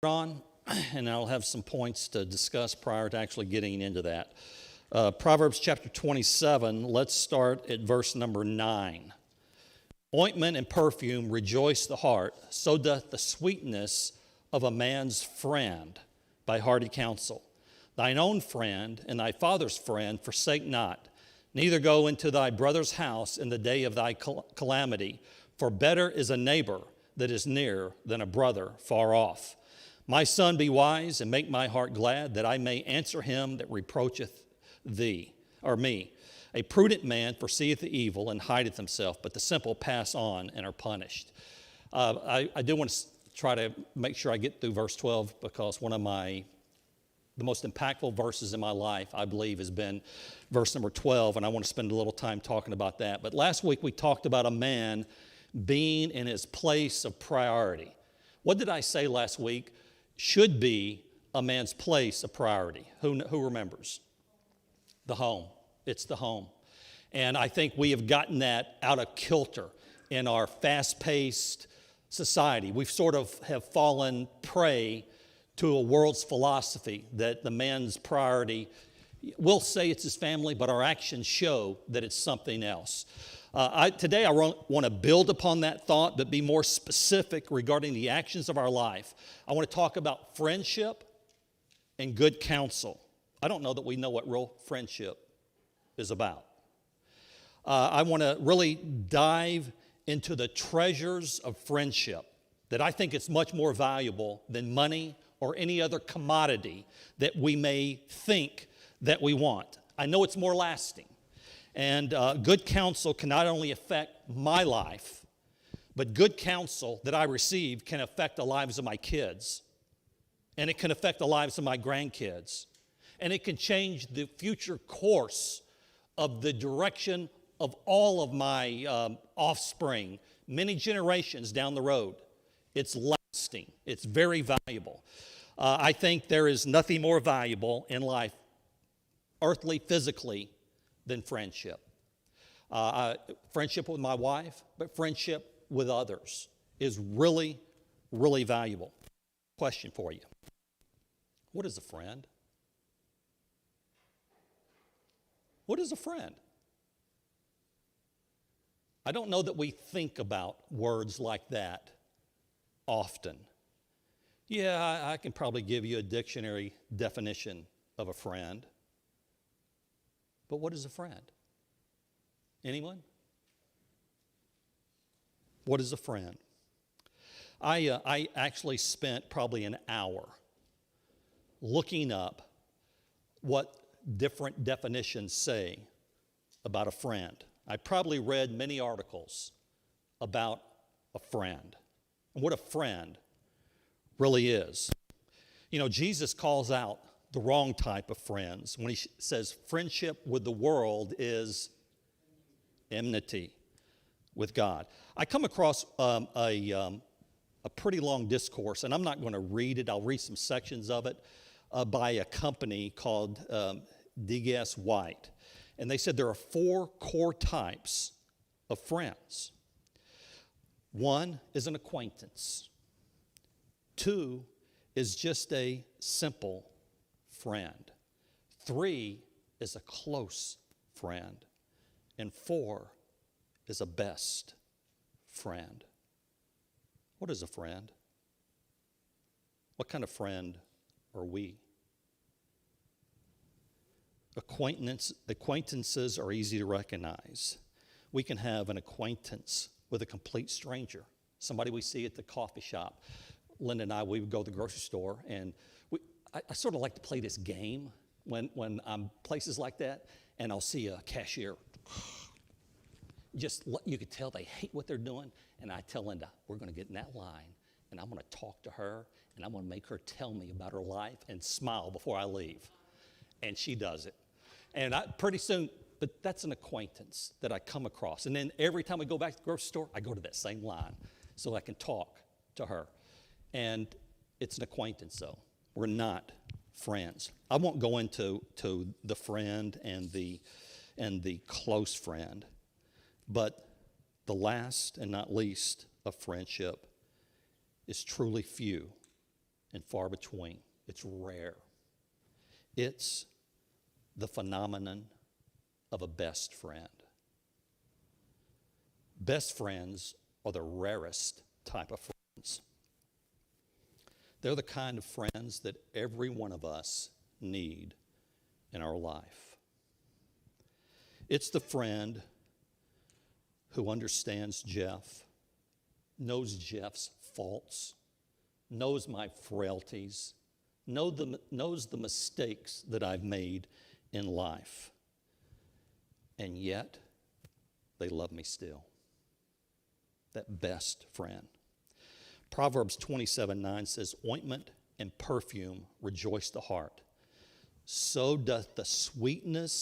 On, and I'll have some points to discuss prior to actually getting into that. Proverbs chapter 27, let's start at verse number 9. Ointment and perfume rejoice the heart, so doth the sweetness of a man's friend by hearty counsel. Thine own friend and thy father's friend forsake not, neither go into thy brother's house in the day of thy calamity, for better is a neighbor that is near than a brother far off. My son, be wise and make my heart glad, that I may answer him that reproacheth thee, or me. A prudent man foreseeth the evil and hideth himself, but the simple pass on and are punished. I do want to try to make sure I get through verse 12, because one of the most impactful verses in my life, I believe, has been verse number 12, and I want to spend a little time talking about that. But last week we talked about a man being in his place of priority. What did I say last week? Should be a man's place of priority. Who remembers? The home. It's the home. And I think we have gotten that out of kilter in our fast-paced society. We've sort of have fallen prey to a world's philosophy that the man's priority, we'll say it's his family, but our actions show that it's something else. Today I want to build upon that thought, but be more specific regarding the actions of our life. I want to talk about friendship and good counsel. I don't know that we know what real friendship is about. I want to really dive into the treasures of friendship, that I think it's much more valuable than money or any other commodity that we may think that we want. I know it's more lasting. And good counsel can not only affect my life, but good counsel that I receive can affect the lives of my kids. And it can affect the lives of my grandkids. And it can change the future course of the direction of all of my offspring, many generations down the road. It's lasting. It's very valuable. I think there is nothing more valuable in life, earthly, physically, than friendship. Friendship with my wife, but friendship with others is really, really valuable. Question for you. What is a friend? What is a friend? I don't know that we think about words like that often. Yeah, I can probably give you a dictionary definition of a friend. But what is a friend? Anyone? What is a friend? I actually spent probably an hour looking up what different definitions say about a friend. I probably read many articles about a friend and what a friend really is. You know, Jesus calls out the wrong type of friends when he says friendship with the world is enmity with God. I come across a pretty long discourse, and I'm not going to read it. I'll read some sections of it by a company called D.S. White. And they said there are 4 core types of friends. 1 is an acquaintance. 2 is just a simple friend. 3 is a close friend. And 4 is a best friend. What is a friend? What kind of friend are we? Acquaintances are easy to recognize. We can have an acquaintance with a complete stranger, somebody we see at the coffee shop. Linda and I, we would go to the grocery store, and I sort of like to play this game when I'm places like that, and I'll see a cashier. You could tell they hate what they're doing, and I tell Linda, we're going to get in that line, and I'm going to talk to her, and I'm going to make her tell me about her life and smile before I leave. And she does it. And pretty soon, but that's an acquaintance that I come across. And then every time we go back to the grocery store, I go to that same line so I can talk to her. And it's an acquaintance, though. We're not friends. I won't go into the friend and the close friend, but the last and not least of friendship is truly few and far between. It's rare. It's the phenomenon of a best friend. Best friends are the rarest type of friends. They're the kind of friends that every one of us need in our life. It's the friend who understands Jeff, knows Jeff's faults, knows my frailties, knows the mistakes that I've made in life, and yet they love me still. That best friend. Proverbs 27:9 says, ointment and perfume rejoice the heart. So doth the sweetness